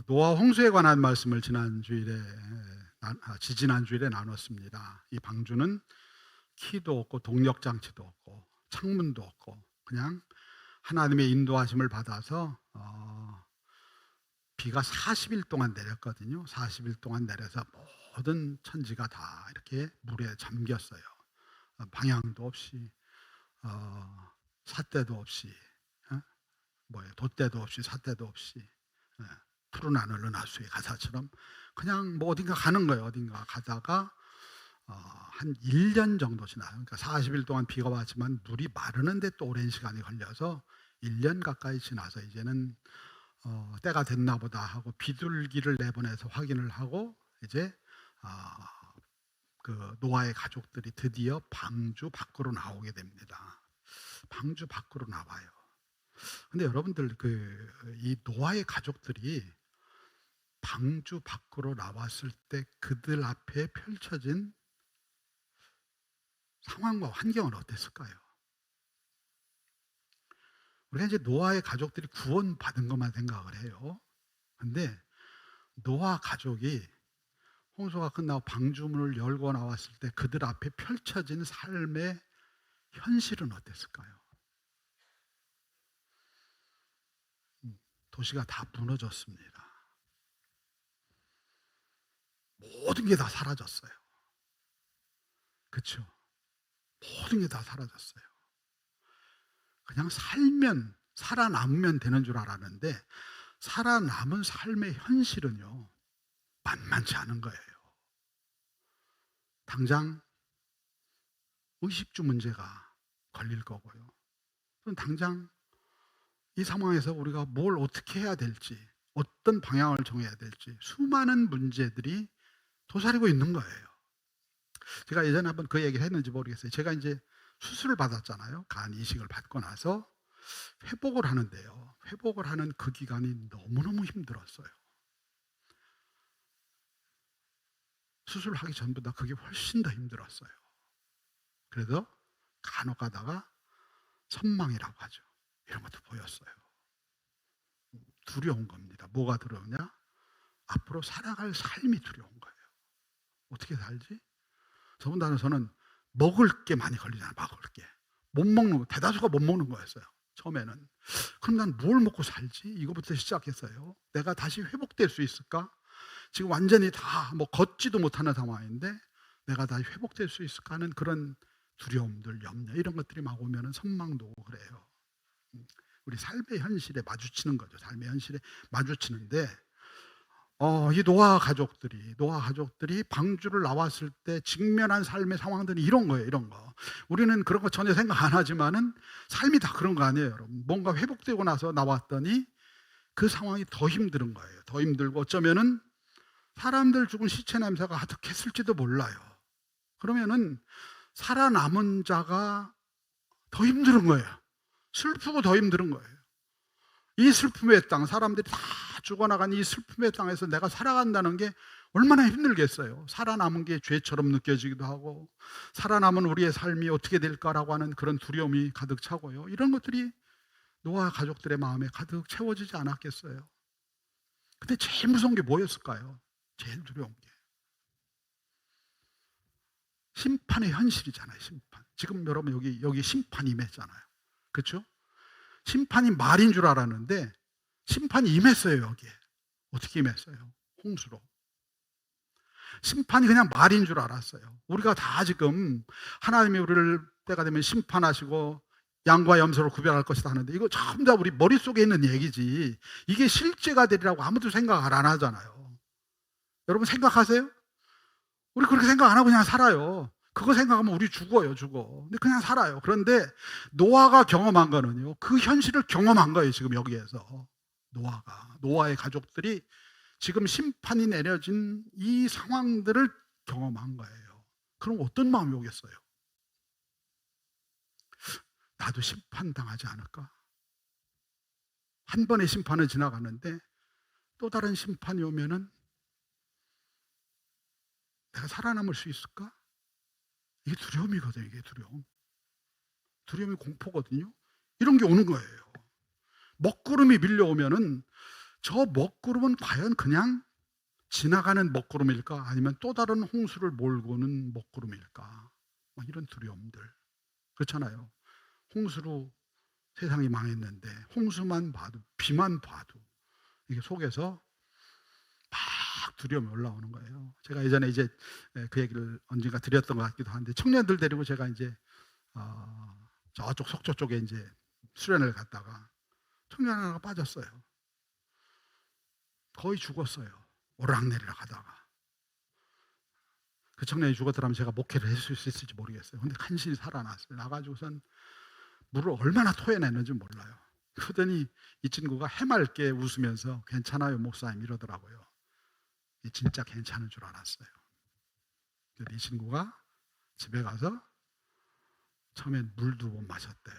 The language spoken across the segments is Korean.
노아 홍수에 관한 말씀을 지지난 주일에 나눴습니다. 이 방주는 키도 없고 동력 장치도 없고 창문도 없고 그냥 하나님의 인도하심을 받아서 비가 40일 동안 내렸거든요. 40일 동안 내려서 모든 천지가 다 이렇게 물에 잠겼어요. 방향도 없이 삿대도 없이 돛대도 없이 삿대도 없이 푸른 하늘은 하수의 가사처럼 그냥 뭐 어딘가 가는 거예요. 어딘가 가다가 한 1년 정도 지나요. 그러니까 40일 동안 비가 왔지만 물이 마르는데 또 오랜 시간이 걸려서 1년 가까이 지나서 이제는 때가 됐나 보다 하고 비둘기를 내보내서 확인을 하고 이제 그 노아의 가족들이 드디어 방주 밖으로 나오게 됩니다. 방주 밖으로 나와요. 근데 여러분들 이 노아의 가족들이 방주 밖으로 나왔을 때 그들 앞에 펼쳐진 상황과 환경은 어땠을까요? 우리가 이제 노아의 가족들이 구원받은 것만 생각을 해요. 근데 노아 가족이 홍수가 끝나고 방주문을 열고 나왔을 때 그들 앞에 펼쳐진 삶의 현실은 어땠을까요? 도시가 다 무너졌습니다. 모든 게 다 사라졌어요. 그렇죠? 모든 게 다 사라졌어요. 그냥 살아남으면 되는 줄 알았는데 살아남은 삶의 현실은요 만만치 않은 거예요. 당장 의식주 문제가 걸릴 거고요. 당장 이 상황에서 우리가 뭘 어떻게 해야 될지, 어떤 방향을 정해야 될지 수많은 문제들이 도사리고 있는 거예요. 제가 예전에 한번 그 얘기를 했는지 모르겠어요. 제가 이제 수술을 받았잖아요. 간 이식을 받고 나서 회복을 하는데요. 회복을 하는 그 기간이 너무너무 힘들었어요. 수술을 하기 전보다 그게 훨씬 더 힘들었어요. 그래서 간혹 가다가 선망이라고 하죠. 이런 것도 보였어요. 두려운 겁니다. 뭐가 두려우냐? 앞으로 살아갈 삶이 두려운 거예요. 어떻게 살지? 더군다나 저는 먹을 게 많이 걸리잖아요. 먹을 게. 못 먹는 거, 대다수가 못 먹는 거였어요. 처음에는. 그럼 난 뭘 먹고 살지? 이거부터 시작했어요. 내가 다시 회복될 수 있을까? 지금 완전히 다 걷지도 못하는 상황인데 내가 다시 회복될 수 있을까 하는 그런 두려움들, 염려 이런 것들이 막 오면은 선망도 오고 그래요. 우리 삶의 현실에 마주치는 거죠. 삶의 현실에 마주치는데 이 노아 가족들이 방주를 나왔을 때 직면한 삶의 상황들이 이런 거예요. 이런 거. 우리는 그런 거 전혀 생각 안 하지만은 삶이 다 그런 거 아니에요, 여러분. 뭔가 회복되고 나서 나왔더니 그 상황이 더 힘든 거예요. 더 힘들고 어쩌면은 사람들 죽은 시체 냄새가 가득했을지도 몰라요. 그러면은 살아남은 자가 더 힘든 거예요. 슬프고 더 힘든 거예요. 이 슬픔의 땅, 사람들이 다 죽어나간 이 슬픔의 땅에서 내가 살아간다는 게 얼마나 힘들겠어요. 살아남은 게 죄처럼 느껴지기도 하고 살아남은 우리의 삶이 어떻게 될까라고 하는 그런 두려움이 가득 차고요. 이런 것들이 노아 가족들의 마음에 가득 채워지지 않았겠어요. 근데 제일 무서운 게 뭐였을까요? 제일 두려운 게 심판의 현실이잖아요. 심판. 지금 여러분 여기 심판이 임했잖아요. 그렇죠? 심판이 말인 줄 알았는데 심판이 임했어요. 여기에. 어떻게 임했어요? 홍수로. 심판이 그냥 말인 줄 알았어요. 우리가 다 지금 하나님이 우리를 때가 되면 심판하시고 양과 염소를 구별할 것이다 하는데 이거 전부 다 우리 머릿속에 있는 얘기지 이게 실제가 되리라고 아무도 생각을 안 하잖아요. 여러분 생각하세요? 우리 그렇게 생각 안 하고 그냥 살아요. 그거 생각하면 우리 죽어요. 근데 그냥 살아요. 그런데 노아가 경험한 거는요, 그 현실을 경험한 거예요. 지금 여기에서 노아의 가족들이 지금 심판이 내려진 이 상황들을 경험한 거예요. 그럼 어떤 마음이 오겠어요? 나도 심판당하지 않을까? 한 번의 심판은 지나갔는데 또 다른 심판이 오면은 내가 살아남을 수 있을까? 이게 두려움이거든요. 이게 두려움이 공포거든요. 이런 게 오는 거예요. 먹구름이 밀려오면은 저 먹구름은 과연 그냥 지나가는 먹구름일까? 아니면 또 다른 홍수를 몰고 오는 먹구름일까? 이런 두려움들. 그렇잖아요. 홍수로 세상이 망했는데 홍수만 봐도, 비만 봐도 이게 속에서 막 두려움이 올라오는 거예요. 제가 예전에 이제 그 얘기를 언젠가 드렸던 것 같기도 한데, 청년들 데리고 제가 이제 저쪽 속초 쪽에 이제 수련을 갔다가 청년 하나가 빠졌어요. 거의 죽었어요. 오르락내리락 하다가. 그 청년이 죽었더라면 제가 목회를 했을 수 있을지 모르겠어요. 근데 간신히 살아났어요. 나가지고선 물을 얼마나 토해냈는지 몰라요. 그러더니 이 친구가 해맑게 웃으면서 괜찮아요 목사님 이러더라고요. 진짜 괜찮은 줄 알았어요. 그래서 이 친구가 집에 가서 처음엔 물도 못 마셨대요.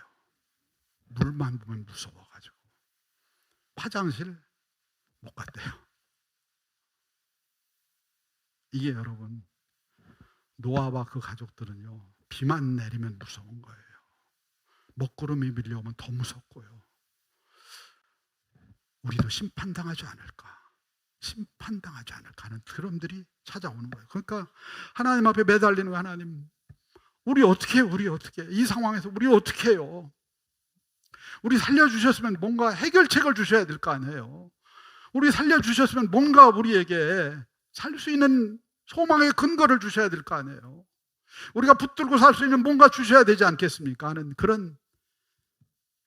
물만 보면 무서워가지고 화장실 못 갔대요. 이게 여러분, 노아와 그 가족들은요, 비만 내리면 무서운 거예요. 먹구름이 밀려오면 더 무섭고요. 우리도 심판당하지 않을까, 심판당하지 않을까 하는 두려움들이 찾아오는 거예요. 그러니까 하나님 앞에 매달리는 거예요. 하나님, 우리 어떻게 해요? 우리 어떻게 해요? 이 상황에서 우리 어떻게 해요? 우리 살려주셨으면 뭔가 해결책을 주셔야 될 거 아니에요. 우리 살려주셨으면 뭔가 우리에게 살 수 있는 소망의 근거를 주셔야 될 거 아니에요. 우리가 붙들고 살 수 있는 뭔가 주셔야 되지 않겠습니까? 하는 그런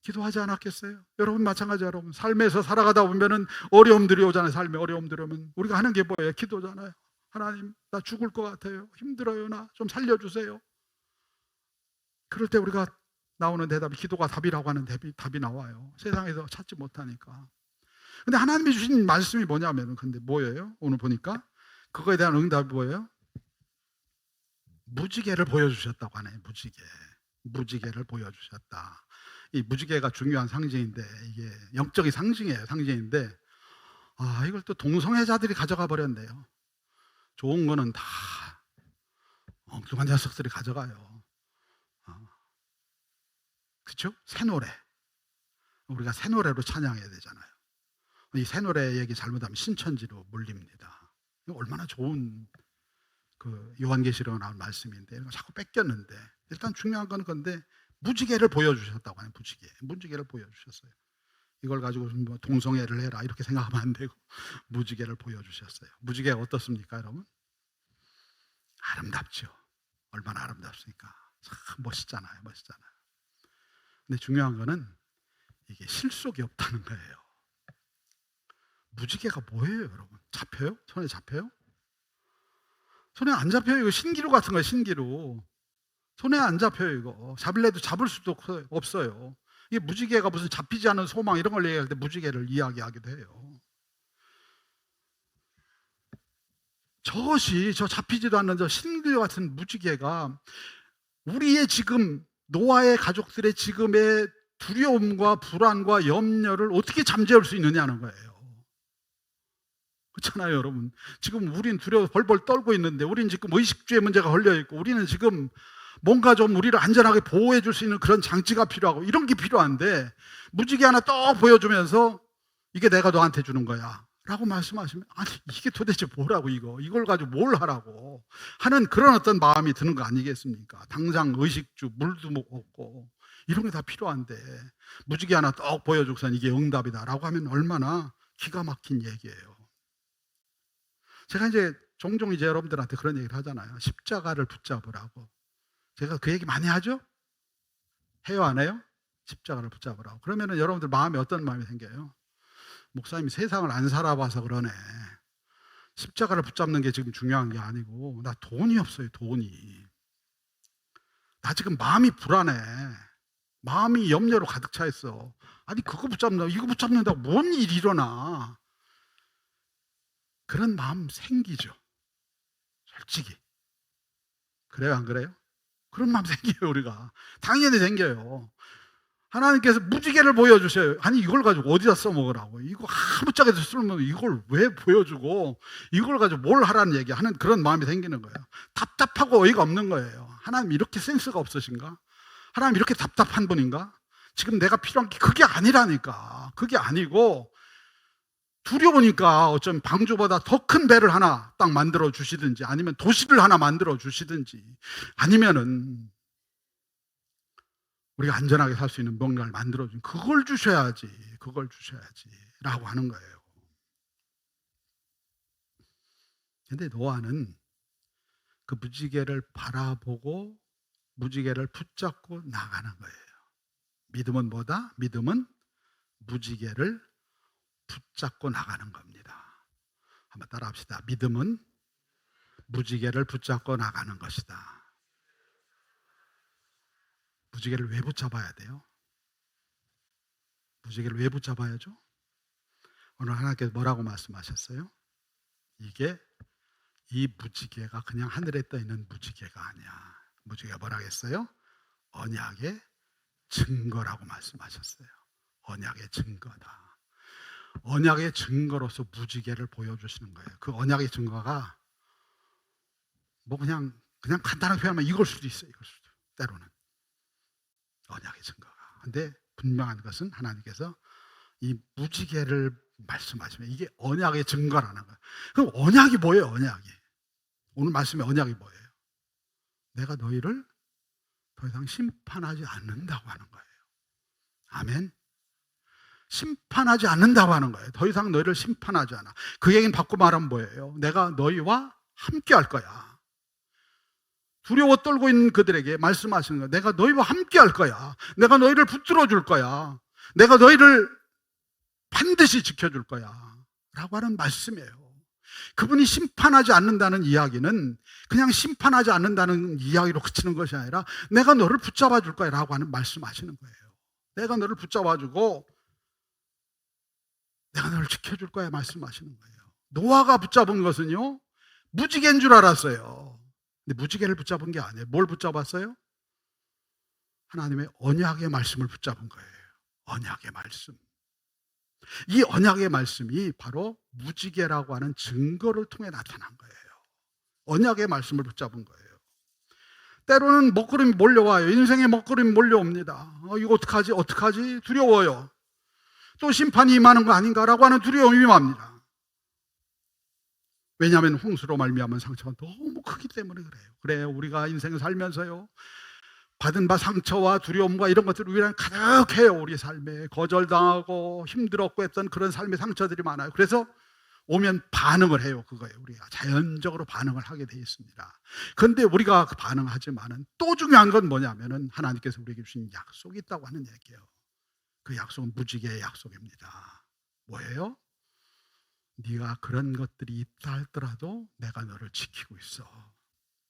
기도하지 않았겠어요? 여러분 마찬가지. 여러분 삶에서 살아가다 보면은 어려움들이 오잖아요. 삶에 어려움들이 오면 우리가 하는 게 뭐예요? 기도잖아요. 하나님, 나 죽을 것 같아요. 힘들어요. 나 좀 살려주세요. 그럴 때 우리가 나오는 대답이, 기도가 답이라고 하는 답이 나와요. 세상에서 찾지 못하니까. 근데 하나님이 주신 말씀이 뭐냐면, 근데 뭐예요? 오늘 보니까 그거에 대한 응답이 뭐예요? 무지개를 보여주셨다고 하네요. 무지개를 보여주셨다. 이 무지개가 중요한 상징인데, 이게 영적인 상징이에요. 상징인데, 이걸 또 동성애자들이 가져가 버렸네요. 좋은 거는 다 엉뚱한 녀석들이 가져가요. 그렇죠? 새 노래. 우리가 새 노래로 찬양해야 되잖아요. 이 새 노래 얘기 잘못하면 신천지로 몰립니다. 이거 얼마나 좋은 그 요한계시록에 나온 말씀인데 이거 자꾸 뺏겼는데, 일단 중요한 건 건데 무지개를 보여주셨다고 하는, 무지개를 보여주셨어요. 이걸 가지고 뭐 동성애를 해라 이렇게 생각하면 안 되고 무지개를 보여주셨어요. 무지개가 어떻습니까, 여러분? 아름답죠. 얼마나 아름답습니까? 참 멋있잖아요. 근데 중요한 거는 이게 실속이 없다는 거예요. 무지개가 뭐예요, 여러분? 잡혀요? 손에 잡혀요? 손에 안 잡혀요. 이거 신기루 같은 거예요, 신기루. 손에 안 잡혀요, 이거. 잡을래도 잡을 수도 없어요. 이게 무지개가 무슨 잡히지 않은 소망 이런 걸 얘기할 때 무지개를 이야기하기도 해요. 저 잡히지도 않는 저 신기루 같은 무지개가 우리의 지금, 노아의 가족들의 지금의 두려움과 불안과 염려를 어떻게 잠재울 수 있느냐는 거예요. 그렇잖아요, 여러분. 지금 우린 두려워서 벌벌 떨고 있는데, 우린 지금 의식주의 문제가 걸려있고, 우리는 지금 뭔가 좀 우리를 안전하게 보호해 줄 수 있는 그런 장치가 필요하고 이런 게 필요한데, 무지개 하나 떡 보여주면서 이게 내가 너한테 주는 거야 라고 말씀하시면, 아니 이게 도대체 뭐라고, 이걸 가지고 뭘 하라고 하는 그런 어떤 마음이 드는 거 아니겠습니까? 당장 의식주, 물도 없고 이런 게 다 필요한데 무지개 하나 떡 보여주고선 이게 응답이다 라고 하면 얼마나 기가 막힌 얘기예요. 제가 이제 종종 이제 여러분들한테 그런 얘기를 하잖아요. 십자가를 붙잡으라고. 제가 그 얘기 많이 하죠? 해요, 안 해요? 십자가를 붙잡으라고. 그러면은 여러분들 마음에 어떤 마음이 생겨요? 목사님이 세상을 안 살아봐서 그러네. 십자가를 붙잡는 게 지금 중요한 게 아니고, 나 돈이 없어요, 돈이. 나 지금 마음이 불안해. 마음이 염려로 가득 차 있어. 아니 그거 붙잡는다고, 이거 붙잡는다고 뭔 일이 일어나. 그런 마음 생기죠, 솔직히. 그래요, 안 그래요? 그런 마음 생겨요, 우리가. 당연히 생겨요. 하나님께서 무지개를 보여주셔요. 아니 이걸 가지고 어디다 써먹으라고. 이거 아무짝에도 쓸면 이걸 왜 보여주고 이걸 가지고 뭘 하라는 얘기하는 그런 마음이 생기는 거예요. 답답하고 어이가 없는 거예요. 하나님 이렇게 센스가 없으신가? 하나님 이렇게 답답한 분인가? 지금 내가 필요한 게 그게 아니라니까. 그게 아니고 두려우니까 어쩌면 방주보다 더 큰 배를 하나 딱 만들어 주시든지, 아니면 도시를 하나 만들어 주시든지, 아니면은 우리가 안전하게 살 수 있는 뭔가를 만들어 준, 그걸 주셔야지, 그걸 주셔야지라고 하는 거예요. 근데 노아는 그 무지개를 바라보고 무지개를 붙잡고 나가는 거예요. 믿음은 뭐다? 믿음은 무지개를 붙잡고 나가는 겁니다. 한번 따라 합시다. 믿음은 무지개를 붙잡고 나가는 것이다. 무지개를 왜 붙잡아야 돼요? 무지개를 왜 붙잡아야죠? 오늘 하나님께서 뭐라고 말씀하셨어요? 이 무지개가 그냥 하늘에 떠 있는 무지개가 아니야. 무지개가 뭐라고 했어요? 언약의 증거라고 말씀하셨어요. 언약의 증거다. 언약의 증거로서 무지개를 보여주시는 거예요. 그 언약의 증거가 뭐 그냥 간단하게 표현하면 이걸 수도 있어요. 이걸 수도. 때로는 언약의 증거가. 근데 분명한 것은 하나님께서 이 무지개를 말씀하시면 이게 언약의 증거라는 거예요. 그럼 언약이 뭐예요? 언약이. 오늘 말씀의 언약이 뭐예요? 내가 너희를 더 이상 심판하지 않는다고 하는 거예요. 아멘. 심판하지 않는다고 하는 거예요. 더 이상 너희를 심판하지 않아. 그 얘기는 바꿔 말하면 뭐예요? 내가 너희와 함께 할 거야. 두려워 떨고 있는 그들에게 말씀하시는 거예요. 내가 너희와 함께 할 거야. 내가 너희를 붙들어 줄 거야. 내가 너희를 반드시 지켜줄 거야. 라고 하는 말씀이에요. 그분이 심판하지 않는다는 이야기는 그냥 심판하지 않는다는 이야기로 그치는 것이 아니라 내가 너를 붙잡아 줄 거야 라고 하는 말씀하시는 거예요. 내가 너를 붙잡아 주고 내가 너를 지켜줄 거야 말씀하시는 거예요. 노아가 붙잡은 것은요, 무지개인 줄 알았어요. 근데 무지개를 붙잡은 게 아니에요. 뭘 붙잡았어요? 하나님의 언약의 말씀을 붙잡은 거예요. 언약의 말씀. 이 언약의 말씀이 바로 무지개라고 하는 증거를 통해 나타난 거예요. 언약의 말씀을 붙잡은 거예요. 때로는 먹구름이 몰려와요. 인생의 먹구름이 몰려옵니다. 이거 어떡하지? 두려워요. 또 심판이 임하는 거 아닌가라고 하는 두려움이 임합니다. 왜냐하면 홍수로 말미암은 상처가 너무 크기 때문에 그래요. 그래요. 우리가 인생을 살면서요, 받은 바 상처와 두려움과 이런 것들을 우리는 가득해요. 우리 삶에 거절당하고 힘들었고 했던 그런 삶의 상처들이 많아요. 그래서 오면 반응을 해요. 그거예요. 우리가 자연적으로 반응을 하게 되어 있습니다. 그런데 우리가 그 반응하지만은 또 중요한 건 뭐냐면은 하나님께서 우리에게 주신 약속이 있다고 하는 얘기예요. 그 약속은 무지개의 약속입니다. 뭐예요? 네가 그런 것들이 있다 할지라도 내가 너를 지키고 있어.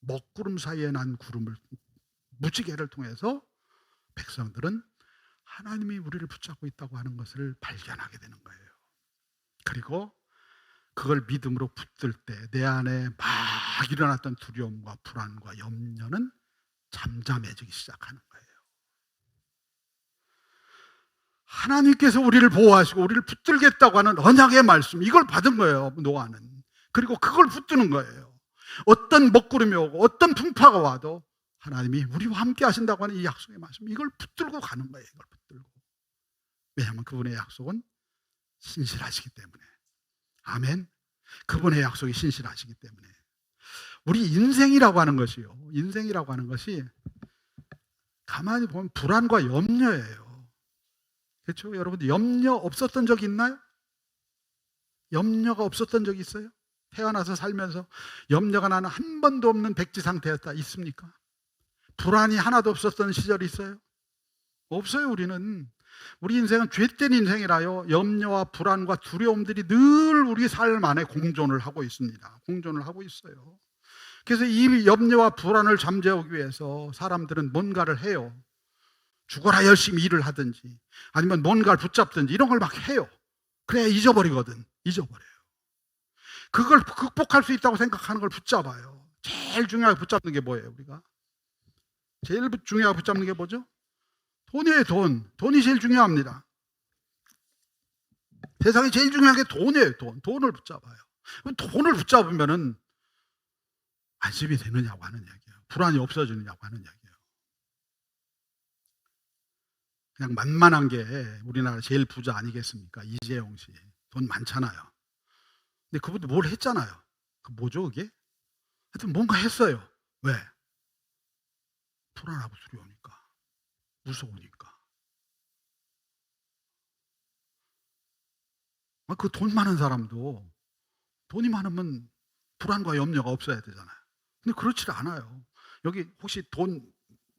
먹구름 사이에 난 구름을, 무지개를 통해서 백성들은 하나님이 우리를 붙잡고 있다고 하는 것을 발견하게 되는 거예요. 그리고 그걸 믿음으로 붙들 때 내 안에 막 일어났던 두려움과 불안과 염려는 잠잠해지기 시작하는 거예요. 하나님께서 우리를 보호하시고 우리를 붙들겠다고 하는 언약의 말씀, 이걸 받은 거예요, 노아는. 그리고 그걸 붙드는 거예요. 어떤 먹구름이 오고 어떤 풍파가 와도 하나님이 우리와 함께 하신다고 하는 이 약속의 말씀, 이걸 붙들고 가는 거예요. 이걸 붙들고. 왜냐하면 그분의 약속은 신실하시기 때문에. 아멘. 그분의 약속이 신실하시기 때문에. 우리 인생이라고 하는 것이요, 인생이라고 하는 것이 가만히 보면 불안과 염려예요. 그렇죠? 여러분들 염려 없었던 적 있나요? 염려가 없었던 적 있어요? 태어나서 살면서 염려가 나는 한 번도 없는 백지 상태였다 있습니까? 불안이 하나도 없었던 시절이 있어요? 없어요. 우리 인생은 죄된 인생이라요, 염려와 불안과 두려움들이 늘 우리 삶 안에 공존을 하고 있습니다. 공존을 하고 있어요. 그래서 이 염려와 불안을 잠재우기 위해서 사람들은 뭔가를 해요. 죽어라 열심히 일을 하든지 아니면 뭔가를 붙잡든지 이런 걸 막 해요. 그래야 잊어버리거든. 잊어버려요. 그걸 극복할 수 있다고 생각하는 걸 붙잡아요. 제일 중요하게 붙잡는 게 뭐예요? 우리가 제일 중요하게 붙잡는 게 뭐죠? 돈이에요. 돈이 제일 중요합니다. 세상에 제일 중요한 게 돈이에요. 돈을 붙잡아요. 돈을 붙잡으면은 안심이 되느냐고 하는 얘기예요. 불안이 없어지느냐고 하는 얘기예요. 그냥 만만한 게 우리나라 제일 부자 아니겠습니까? 이재용 씨. 돈 많잖아요. 근데 그분도 뭘 했잖아요. 그 뭐죠 그게? 하여튼 뭔가 했어요. 왜? 불안하고 두려우니까. 무서우니까. 그 돈 많은 사람도 돈이 많으면 불안과 염려가 없어야 되잖아요. 근데 그렇지 않아요. 여기 혹시 돈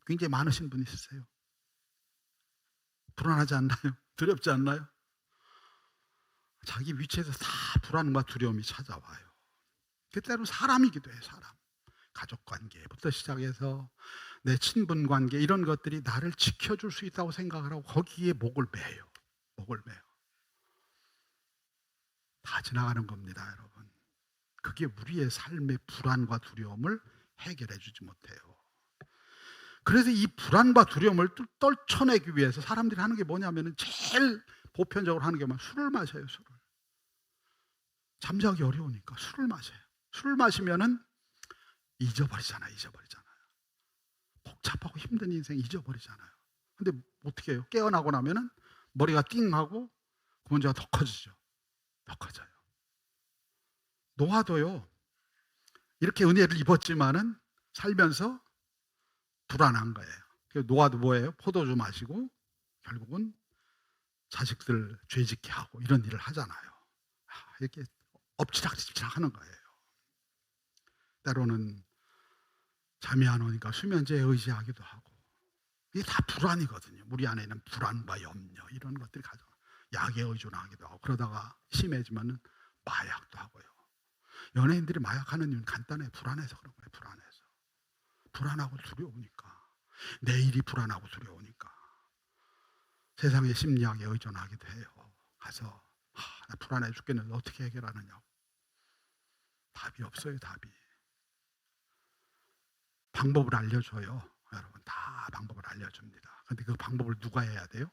굉장히 많으신 분 있으세요? 불안하지 않나요? 두렵지 않나요? 자기 위치에서 다 불안과 두려움이 찾아와요. 때로 사람이기도 해요. 사람. 가족 관계부터 시작해서 내 친분 관계 이런 것들이 나를 지켜줄 수 있다고 생각을 하고 거기에 목을 매요. 목을 매요. 다 지나가는 겁니다, 여러분. 그게 우리의 삶의 불안과 두려움을 해결해 주지 못해요. 그래서 이 불안과 두려움을 떨쳐내기 위해서 사람들이 하는 게 뭐냐면 제일 보편적으로 하는 게 술을 마셔요. 술을. 잠자기 어려우니까 술을 마셔요. 술을 마시면은 잊어버리잖아요. 복잡하고 힘든 인생 잊어버리잖아요. 근데 어떻게 해요? 깨어나고 나면은 머리가 띵하고 그 문제가 더 커지죠. 더 커져요. 노아도요. 이렇게 은혜를 입었지만은 살면서 불안한 거예요. 노아도 뭐예요? 포도주 마시고 결국은 자식들 죄짓게 하고 이런 일을 하잖아요. 이렇게 엎치락뒤치락 하는 거예요. 때로는 잠이 안 오니까 수면제에 의지하기도 하고 이게 다 불안이거든요. 우리 안에 있는 불안과 염려 이런 것들이 가져 약에 의존하기도 하고 그러다가 심해지면 마약도 하고요. 연예인들이 마약하는 이유는 간단해요. 불안해서 그런 거예요. 불안하고 두려우니까. 내일이 불안하고 두려우니까. 세상의 심리학에 의존하기도 해요. 가서 나 불안해 죽겠는데 어떻게 해결하느냐고. 답이 없어요. 답이. 방법을 알려줘요. 여러분 다 방법을 알려줍니다. 근데 그 방법을 누가 해야 돼요?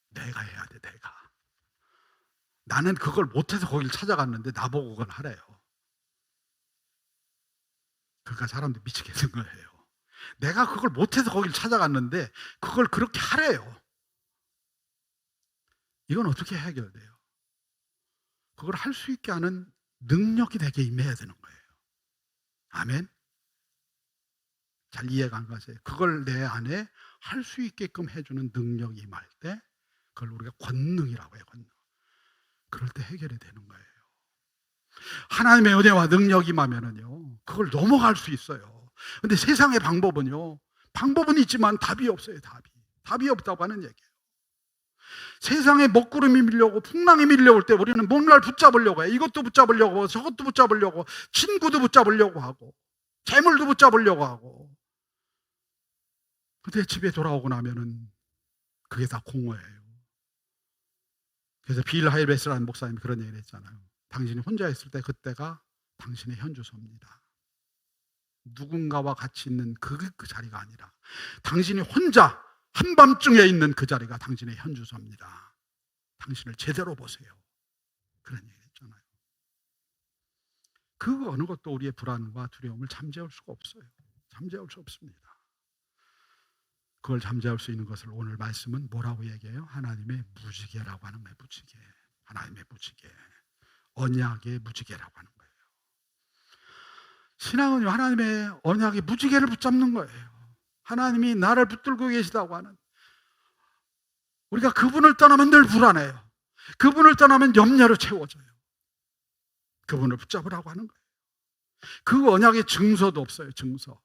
내가 해야 돼. 내가. 나는 그걸 못해서 거길 찾아갔는데 나보고 그걸 하래요. 그러니까 사람들이 미치겠는 거예요. 내가 그걸 못해서 거길 찾아갔는데 그걸 그렇게 하래요. 이건 어떻게 해결돼요? 그걸 할 수 있게 하는 능력이 내게 임해야 되는 거예요. 아멘? 잘 이해가 안 가세요? 그걸 내 안에 할 수 있게끔 해주는 능력이 임할 때 그걸 우리가 권능이라고 해요. 권능. 그럴 때 해결이 되는 거예요. 하나님의 은혜와 능력이 임하면은요 그걸 넘어갈 수 있어요. 근데 세상의 방법은요 방법은 있지만 답이 없어요. 답이 없다고 하는 얘기예요. 세상에 먹구름이 밀려오고 풍랑이 밀려올 때 우리는 뭔가를 붙잡으려고 해요. 이것도 붙잡으려고 하고 저것도 붙잡으려고 친구도 붙잡으려고 하고 재물도 붙잡으려고 하고 근데 집에 돌아오고 나면은 그게 다 공허해요. 그래서 빌 하이베스라는 목사님이 그런 얘기를 했잖아요. 당신이 혼자 있을 때 그때가 당신의 현주소입니다. 누군가와 같이 있는 그 자리가 아니라 당신이 혼자 한밤중에 있는 그 자리가 당신의 현주소입니다. 당신을 제대로 보세요. 그런 얘기 했잖아요. 그 어느 것도 우리의 불안과 두려움을 잠재울 수가 없어요. 잠재울 수 없습니다. 그걸 잠재울 수 있는 것을 오늘 말씀은 뭐라고 얘기해요? 하나님의 무지개라고 하는 거예요. 무지개. 하나님의 무지개. 언약의 무지개라고 하는 거예요. 신앙은요, 하나님의 언약의 무지개를 붙잡는 거예요. 하나님이 나를 붙들고 계시다고 하는. 우리가 그분을 떠나면 늘 불안해요. 그분을 떠나면 염려로 채워져요. 그분을 붙잡으라고 하는 거예요. 그 언약의 증서도 없어요. 증서.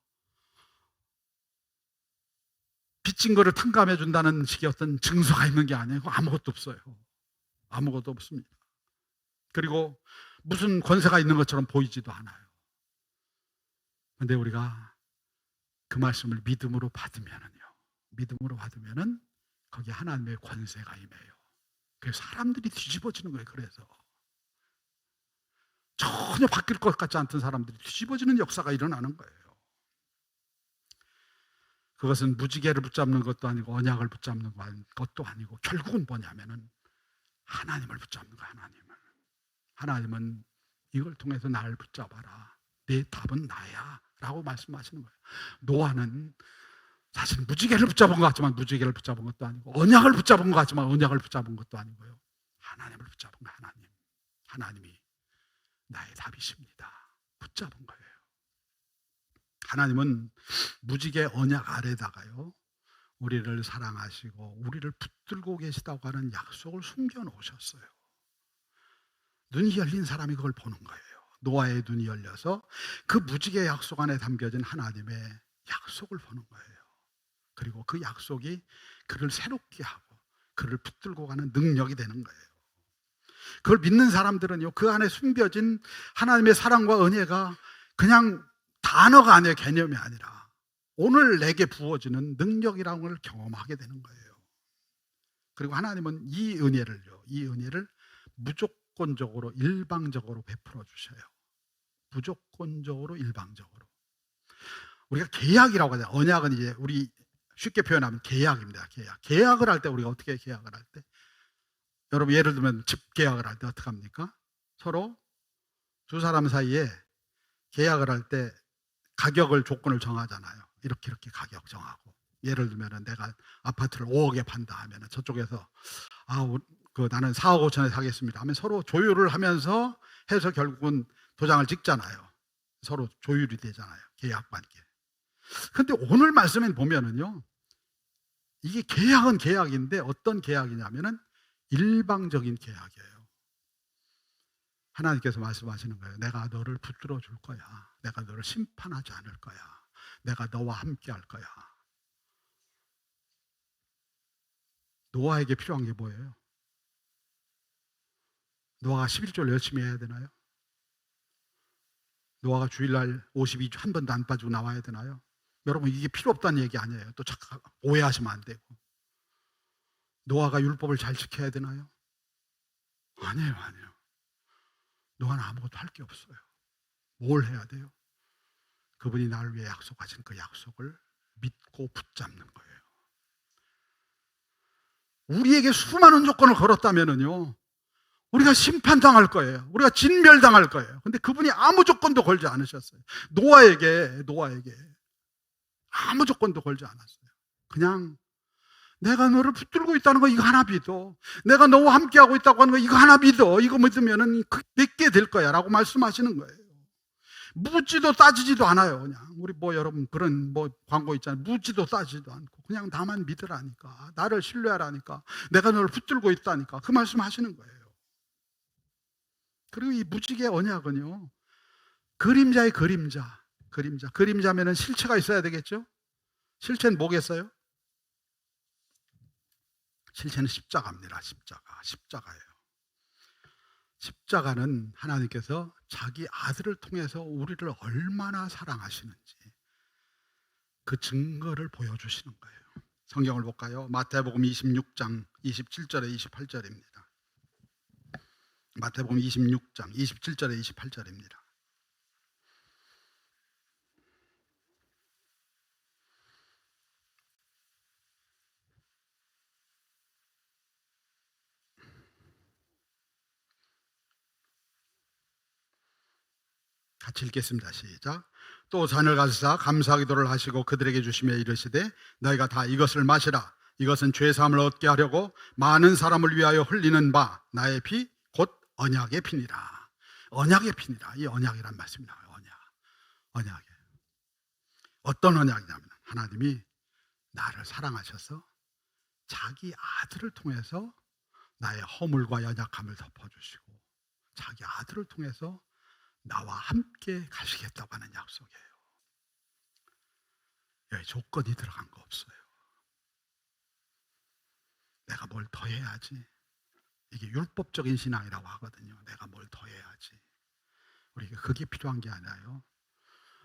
빚진 거를 탕감해 준다는 식의 어떤 증서가 있는 게 아니고 아무것도 없어요. 아무것도 없습니다. 그리고 무슨 권세가 있는 것처럼 보이지도 않아요. 그런데 우리가 그 말씀을 믿음으로 받으면은요, 믿음으로 받으면은 거기에 하나님의 권세가 임해요. 그래서 사람들이 뒤집어지는 거예요. 그래서 전혀 바뀔 것 같지 않던 사람들이 뒤집어지는 역사가 일어나는 거예요. 그것은 무지개를 붙잡는 것도 아니고 언약을 붙잡는 것도 아니고 결국은 뭐냐면은 하나님을 붙잡는 거예요. 하나님은 이걸 통해서 나를 붙잡아라. 내 답은 나야 라고 말씀하시는 거예요. 노아는 사실 무지개를 붙잡은 것 같지만 무지개를 붙잡은 것도 아니고 언약을 붙잡은 것 같지만 언약을 붙잡은 것도 아니고요. 하나님을 붙잡은 거예요. 하나님이 나의 답이십니다. 붙잡은 거예요. 하나님은 무지개 언약 아래다가요, 우리를 사랑하시고 우리를 붙들고 계시다고 하는 약속을 숨겨놓으셨어요. 눈이 열린 사람이 그걸 보는 거예요. 노아의 눈이 열려서 그 무지개 약속 안에 담겨진 하나님의 약속을 보는 거예요. 그리고 그 약속이 그를 새롭게 하고 그를 붙들고 가는 능력이 되는 거예요. 그걸 믿는 사람들은요, 그 안에 숨겨진 하나님의 사랑과 은혜가 그냥 단어가 아니에요. 개념이 아니라 오늘 내게 부어지는 능력이라는 걸 경험하게 되는 거예요. 그리고 하나님은 이 은혜를 무조건적으로 일방적으로 베풀어 주셔요. 무조건적으로 일방적으로. 우리가 계약이라고 하잖아요. 언약은 이제 우리 쉽게 표현하면 계약입니다. 계약을 할 때 우리가 어떻게 계약을 할 때, 여러분 예를 들면 집 계약을 할 때 어떻게 합니까? 서로 두 사람 사이에 계약을 할 때 가격을 조건을 정하잖아요. 이렇게 가격 정하고, 예를 들면 내가 아파트를 5억에 판다 하면 저쪽에서 나는 4억 5천에 사겠습니다 하면 서로 조율을 하면서 해서 결국은 도장을 찍잖아요. 서로 조율이 되잖아요. 계약 관계. 근데 오늘 말씀에 보면은요, 이게 계약은 계약인데 어떤 계약이냐면은 일방적인 계약이에요. 하나님께서 말씀하시는 거예요. 내가 너를 붙들어 줄 거야. 내가 너를 심판하지 않을 거야. 내가 너와 함께 할 거야. 노아에게 필요한 게 뭐예요? 노아가 11조를 열심히 해야 되나요? 노아가 주일날 52주 한 번도 안 빠지고 나와야 되나요? 여러분, 이게 필요 없다는 얘기 아니에요. 또 오해하시면 안 되고. 노아가 율법을 잘 지켜야 되나요? 아니에요. 노아는 아무것도 할 게 없어요. 뭘 해야 돼요? 그분이 나를 위해 약속하신 그 약속을 믿고 붙잡는 거예요. 우리에게 수많은 조건을 걸었다면요, 우리가 심판당할 거예요. 우리가 진멸당할 거예요. 근데 그분이 아무 조건도 걸지 않으셨어요. 노아에게 아무 조건도 걸지 않았어요. 그냥 내가 너를 붙들고 있다는 거 이거 하나 믿어. 내가 너와 함께하고 있다고 하는 거 이거 하나 믿어. 이거 믿으면은 믿게 될 거야 라고 말씀하시는 거예요. 묻지도 따지지도 않아요. 그냥 우리 여러분 그런 광고 있잖아요. 묻지도 따지지도 않고 그냥 나만 믿으라니까, 나를 신뢰하라니까, 내가 너를 붙들고 있다니까, 그 말씀 하시는 거예요. 그리고 이 무지개 언약은요, 그림자의 그림자면은 실체가 있어야 되겠죠? 실체는 뭐겠어요? 실체는 십자가입니다. 십자가예요. 십자가는 하나님께서 자기 아들을 통해서 우리를 얼마나 사랑하시는지 그 증거를 보여주시는 거예요. 성경을 볼까요? 마태복음 26장 27절에 28절입니다. 마태복음 26장 27절에 28절입니다. 같이 읽겠습니다. 시작. 또 잔을 가지사 감사기도를 하시고 그들에게 주시며 이르시되 너희가 다 이것을 마시라. 이것은 죄 사함을 얻게 하려고 많은 사람을 위하여 흘리는 바 나의 피 곧 언약의 피니라. 언약의 피니라. 이 언약이란 말씀이 나와요. 언약에. 어떤 언약이냐면 하나님이 나를 사랑하셔서 자기 아들을 통해서 나의 허물과 연약함을 덮어주시고 자기 아들을 통해서 나와 함께 가시겠다고 하는 약속이에요. 여기 조건이 들어간 거 없어요. 내가 뭘 더 해야지. 이게 율법적인 신앙이라고 하거든요. 내가 뭘 더 해야지. 우리가 그게 필요한 게 아니라요,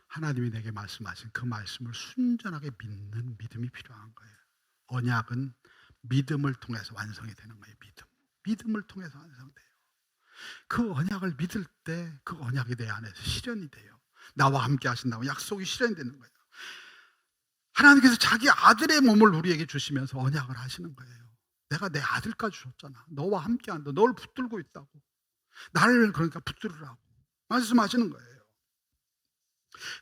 하나님이 내게 말씀하신 그 말씀을 순전하게 믿는 믿음이 필요한 거예요. 언약은 믿음을 통해서 완성이 되는 거예요. 믿음을 통해서 완성돼요. 그 언약을 믿을 때 그 언약이 내 안에서 실현이 돼요. 나와 함께 하신다고 약속이 실현이 되는 거예요. 하나님께서 자기 아들의 몸을 우리에게 주시면서 언약을 하시는 거예요. 내가 내 아들까지 줬잖아. 너와 함께 한다. 널 붙들고 있다고. 나를 그러니까 붙들으라고 말씀하시는 거예요.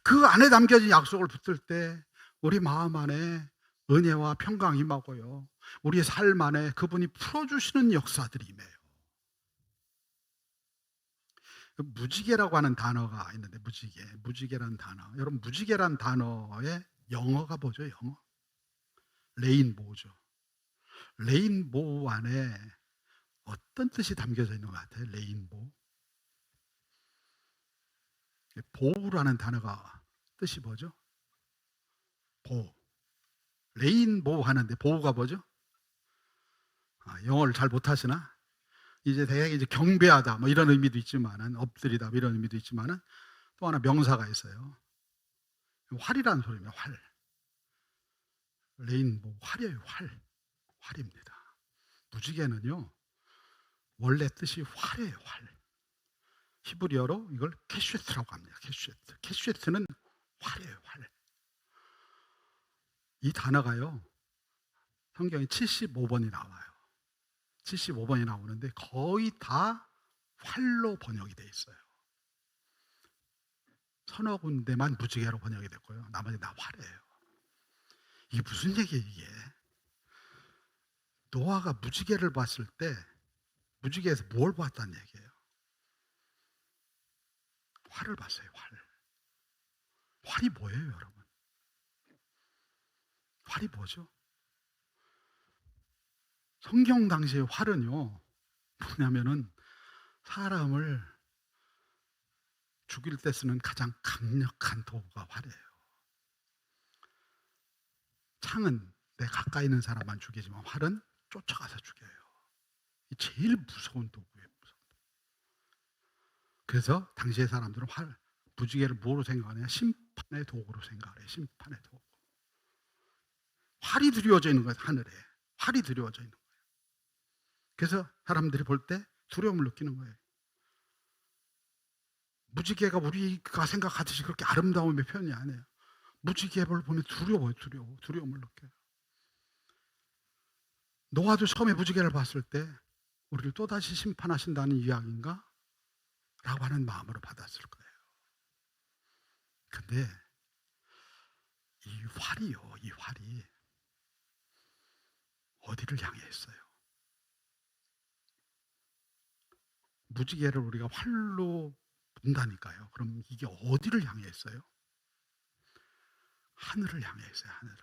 그 안에 담겨진 약속을 붙들 때 우리 마음 안에 은혜와 평강이 임하고요, 우리의 삶 안에 그분이 풀어주시는 역사들이 임해요. 무지개라고 하는 단어가 있는데, 무지개라는 단어. 여러분, 무지개라는 단어의 영어가 뭐죠? 영어. 레인보우죠. 레인보우 안에 어떤 뜻이 담겨져 있는 것 같아요? 레인보우. 보우라는 단어가 뜻이 뭐죠? 보우. 레인보우 하는데 보우가 뭐죠? 영어를 잘 못하시나? 이제 대개 이제 경배하다 뭐 이런 의미도 있지만은, 엎드리다 뭐 이런 의미도 있지만은, 또 하나 명사가 있어요. 활이라는 소리입니다. 활. 레인보우, 활이에요. 활입니다. 무지개는요, 원래 뜻이 활이에요. 활. 히브리어로 이걸 캐슈에트라고 합니다. 캐슈에트는 활이에요. 활. 이 단어가요, 성경에 75번이 나와요. 75번이 나오는데 거의 다 활로 번역이 돼 있어요. 서너 군데만 무지개로 번역이 됐고요. 나머지 다 활이에요. 이게 무슨 얘기예요, 이게? 노아가 무지개를 봤을 때 무지개에서 뭘 봤다는 얘기예요? 활을 봤어요. 활이 뭐예요, 여러분? 활이 뭐죠? 성경 당시의 활은요, 뭐냐면은 사람을 죽일 때 쓰는 가장 강력한 도구가 활이에요. 창은 내 가까이 있는 사람만 죽이지만 활은 쫓아가서 죽여요. 이 제일 무서운 도구예요. 그래서 당시의 사람들은 무지개를 뭐로 생각하냐? 심판의 도구로 생각해요. 심판의 도구. 활이 드리워져 있는 거예요. 하늘에 활이 드리워져 있는 거예요. 그래서 사람들이 볼 때 두려움을 느끼는 거예요. 무지개가 우리가 생각하듯이 그렇게 아름다움의 표현이 아니에요. 무지개를 보면 두려움을 느껴요. 노아도 처음에 무지개를 봤을 때 우리를 또다시 심판하신다는 이야기인가? 라고 하는 마음으로 받았을 거예요. 근데 이 활이 어디를 향해 있어요? 무지개를 우리가 활로 본다니까요. 그럼 이게 어디를 향해 있어요? 하늘을 향해 있어요. 하늘을.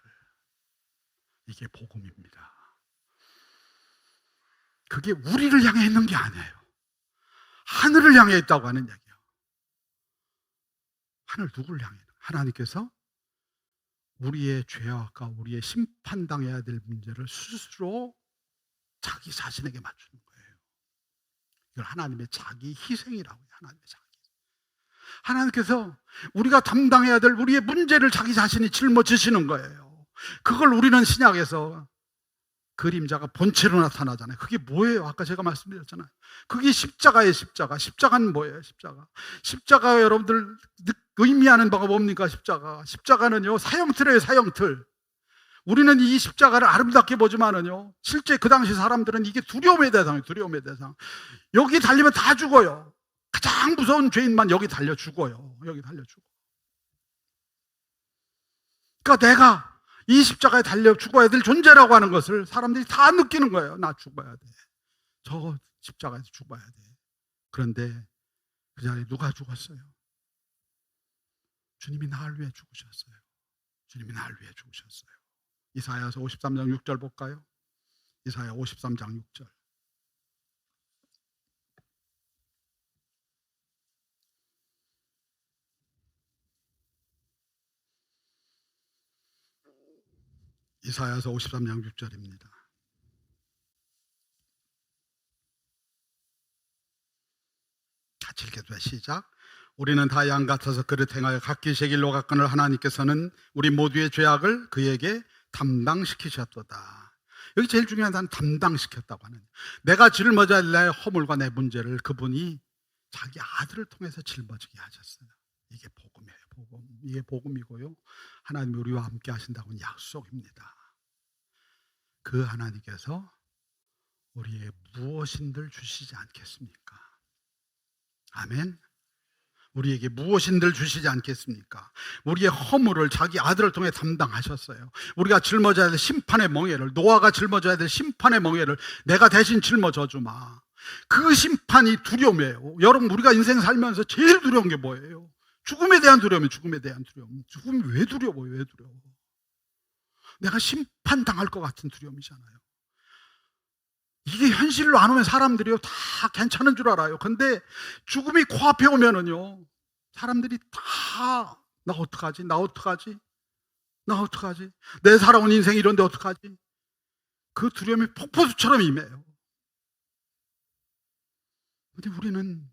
이게 복음입니다. 그게 우리를 향해 있는 게 아니에요. 하늘을 향해 있다고 하는 얘기예요. 하늘 누구를 향해? 하나님께서 우리의 죄악과 우리의 심판당해야 될 문제를 스스로 자기 자신에게 맞추는 거예요. 이걸 하나님의 자기 희생이라고 해요. 하나님의 자기. 하나님께서 우리가 담당해야 될 우리의 문제를 자기 자신이 짊어지시는 거예요. 그걸 우리는 신약에서 그림자가 본체로 나타나잖아요. 그게 뭐예요? 아까 제가 말씀드렸잖아요. 그게 십자가예요. 십자가는 뭐예요? 십자가 여러분들 의미하는 바가 뭡니까? 십자가는요, 사형틀이에요. 사형틀. 우리는 이 십자가를 아름답게 보지만은요, 실제 그 당시 사람들은 이게 두려움의 대상이에요. 두려움의 대상. 여기 달리면 다 죽어요. 가장 무서운 죄인만 여기 달려 죽어요. 여기 달려 죽어. 그러니까 내가 이 십자가에 달려 죽어야 될 존재라고 하는 것을 사람들이 다 느끼는 거예요. 나 죽어야 돼. 저 십자가에서 죽어야 돼. 그런데 그 자리에 누가 죽었어요? 주님이 나를 위해 죽으셨어요. 주님이 나를 위해 죽으셨어요. 이사야서 53장 6절 볼까요? 이사야 53장 6절. 이사야서 53장 6절입니다. 같이 읽겠습니다. 시작. 우리는 다 양 같아서 그릇 행하여 각기 제 길로 갔거늘 하나님께서는 우리 모두의 죄악을 그에게 담당시키셨도다. 여기 제일 중요한 단어는 담당시켰다고 하는, 내가 짊어져야 할 나의 허물과 내 문제를 그분이 자기 아들을 통해서 짊어지게 하셨어요. 이게 복음이에요. 복음. 이게 복음이고요, 하나님이 우리와 함께 하신다고는 약속입니다. 그 하나님께서 우리의 무엇인들 주시지 않겠습니까? 아멘. 우리에게 무엇인들 주시지 않겠습니까? 우리의 허물을 자기 아들을 통해 담당하셨어요. 우리가 짊어져야 될 심판의 멍에를, 노아가 짊어져야 될 심판의 멍에를 내가 대신 짊어져 주마. 그 심판이 두려움이에요. 여러분, 우리가 인생 살면서 제일 두려운 게 뭐예요? 죽음에 대한 두려움이에요. 죽음에 대한 두려움. 죽음이 왜 두려워요? 왜 두려워? 내가 심판당할 것 같은 두려움이잖아요. 이게 현실로 안 오면 사람들이요 다 괜찮은 줄 알아요. 근데 죽음이 코앞에 오면은요 사람들이 다 나 어떡하지? 나 어떡하지? 나 어떡하지? 내 살아온 인생 이런데 어떡하지? 그 두려움이 폭포수처럼 임해요. 근데 우리는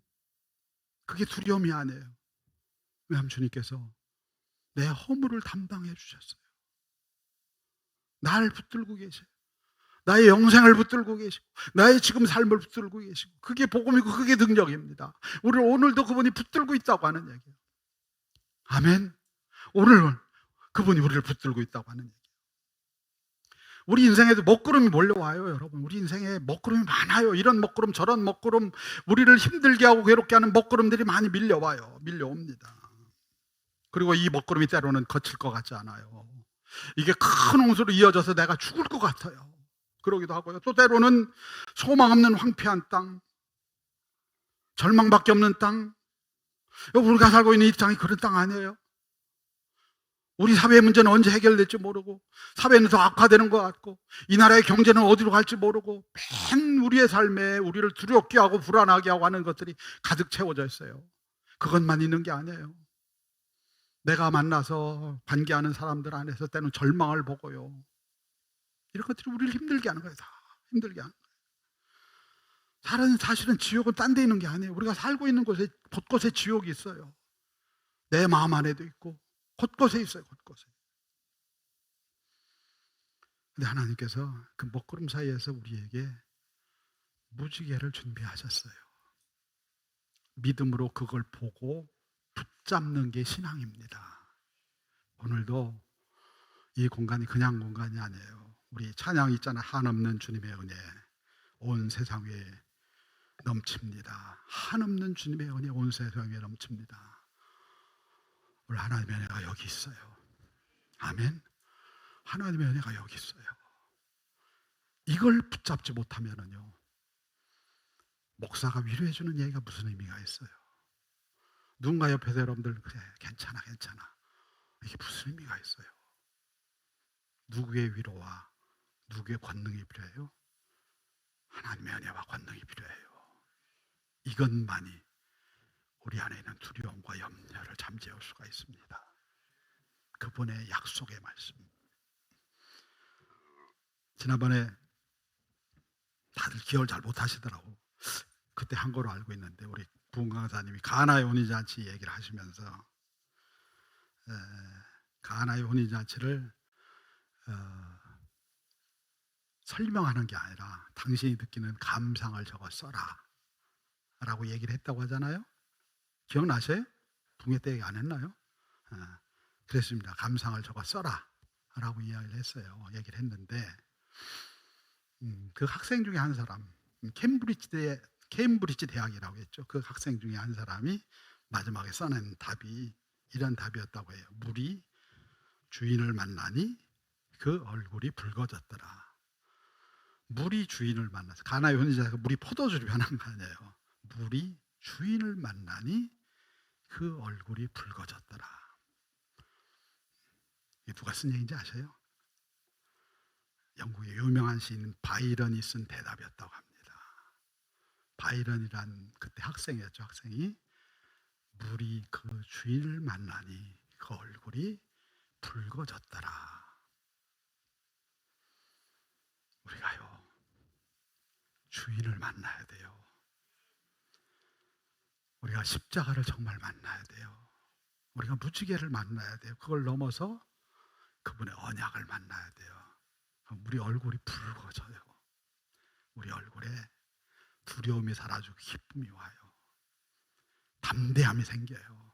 그게 두려움이 아니에요. 왜냐하면 주님께서 내 허물을 담당해 주셨어요. 날 붙들고 계세요. 나의 영생을 붙들고 계시고 나의 지금 삶을 붙들고 계시고 그게 복음이고 그게 능력입니다. 우리를 오늘도 그분이 붙들고 있다고 하는 얘기예요. 아멘. 오늘 그분이 우리를 붙들고 있다고 하는 얘기예요. 우리 인생에도 먹구름이 몰려와요. 여러분, 우리 인생에 먹구름이 많아요. 이런 먹구름 저런 먹구름, 우리를 힘들게 하고 괴롭게 하는 먹구름들이 많이 밀려옵니다. 그리고 이 먹구름이 때로는 거칠 것 같지 않아요. 이게 큰 홍수로 이어져서 내가 죽을 것 같아요. 그러기도 하고요. 또 때로는 소망 없는 황폐한 땅, 절망밖에 없는 땅. 우리가 살고 있는 이 땅이 그런 땅 아니에요? 우리 사회의 문제는 언제 해결될지 모르고 사회는 더 악화되는 것 같고 이 나라의 경제는 어디로 갈지 모르고 맨 우리의 삶에 우리를 두렵게 하고 불안하게 하고 하는 것들이 가득 채워져 있어요. 그것만 있는 게 아니에요. 내가 만나서 관계하는 사람들 안에서 때는 절망을 보고요. 이런 것들이 우리를 힘들게 하는 거예요. 다 힘들게 하는 거예요. 사실은 지옥은 딴 데 있는 게 아니에요. 우리가 살고 있는 곳에 곳곳에 지옥이 있어요. 내 마음 안에도 있고 곳곳에 있어요. 곳곳에. 근데 하나님께서 그 먹구름 사이에서 우리에게 무지개를 준비하셨어요. 믿음으로 그걸 보고 붙잡는 게 신앙입니다. 오늘도 이 공간이 그냥 공간이 아니에요. 우리 찬양 있잖아. 한없는 주님의 은혜 온 세상 위에 넘칩니다. 한없는 주님의 은혜 온 세상 위에 넘칩니다. 오늘 하나님의 은혜가 여기 있어요. 아멘. 하나님의 은혜가 여기 있어요. 이걸 붙잡지 못하면은요 목사가 위로해주는 얘기가 무슨 의미가 있어요? 누군가 옆에서 여러분들 그래 괜찮아 이게 무슨 의미가 있어요? 누구의 위로와 누구의 권능이 필요해요? 하나님의 은혜와 권능이 필요해요. 이것만이 우리 안에 있는 두려움과 염려를 잠재울 수가 있습니다. 그분의 약속의 말씀. 지난번에 다들 기억을 잘 못하시더라고. 그때 한 거로 알고 있는데 우리 부흥강사님이 가나의 혼인잔치 얘기를 하시면서 가나의 혼인잔치를 설명하는 게 아니라 당신이 느끼는 감상을 적어 써라 라고 얘기를 했다고 하잖아요. 기억나세요? 붕괴 때 얘기 안 했나요? 그랬습니다. 감상을 적어 써라 라고 이야기를 했어요. 얘기를 했는데 그 학생 중에 한 사람, 케임브리지 대학이라고 했죠. 그 학생 중에 한 사람이 마지막에 써낸 답이 이런 답이었다고 해요. 물이 주인을 만나니 그 얼굴이 붉어졌더라. 물이 주인을 만나서 가나의 혼인잔치가 물이 포도주를 변한 거 아니에요. 물이 주인을 만나니 그 얼굴이 붉어졌더라. 이게 누가 쓴 얘기인지 아세요? 영국의 유명한 시인 바이런이 쓴 대답이었다고 합니다. 바이런이란 그때 학생이었죠. 학생이 물이 그 주인을 만나니 그 얼굴이 붉어졌더라. 우리가요 주인을 만나야 돼요. 우리가 십자가를 정말 만나야 돼요. 우리가 무지개를 만나야 돼요. 그걸 넘어서 그분의 언약을 만나야 돼요. 우리 얼굴이 붉어져요. 우리 얼굴에 두려움이 사라지고 기쁨이 와요. 담대함이 생겨요.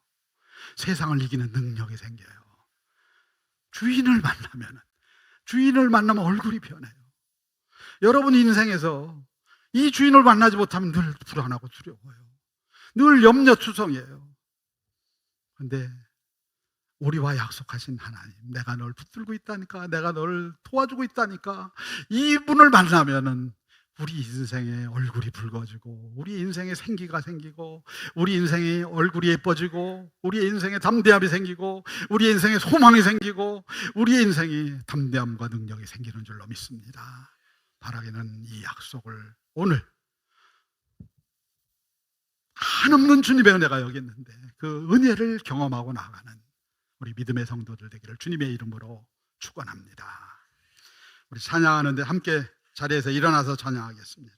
세상을 이기는 능력이 생겨요. 주인을 만나면 얼굴이 변해요. 여러분 인생에서 이 주인을 만나지 못하면 늘 불안하고 두려워요. 늘 염려투성이에요. 그런데 우리와 약속하신 하나님, 내가 널 붙들고 있다니까, 내가 널 도와주고 있다니까, 이분을 만나면은 우리 인생의 얼굴이 붉어지고, 우리 인생의 생기가 생기고, 우리 인생의 얼굴이 예뻐지고, 우리 인생의 담대함이 생기고, 우리 인생의 소망이 생기고, 우리 인생이 담대함과 능력이 생기는 줄로 믿습니다. 바라기는 이 약속을 오늘 한없는 주님의 은혜가 여기 있는데 그 은혜를 경험하고 나가는 우리 믿음의 성도들 되기를 주님의 이름으로 축원합니다. 우리 찬양하는데 함께 자리에서 일어나서 찬양하겠습니다.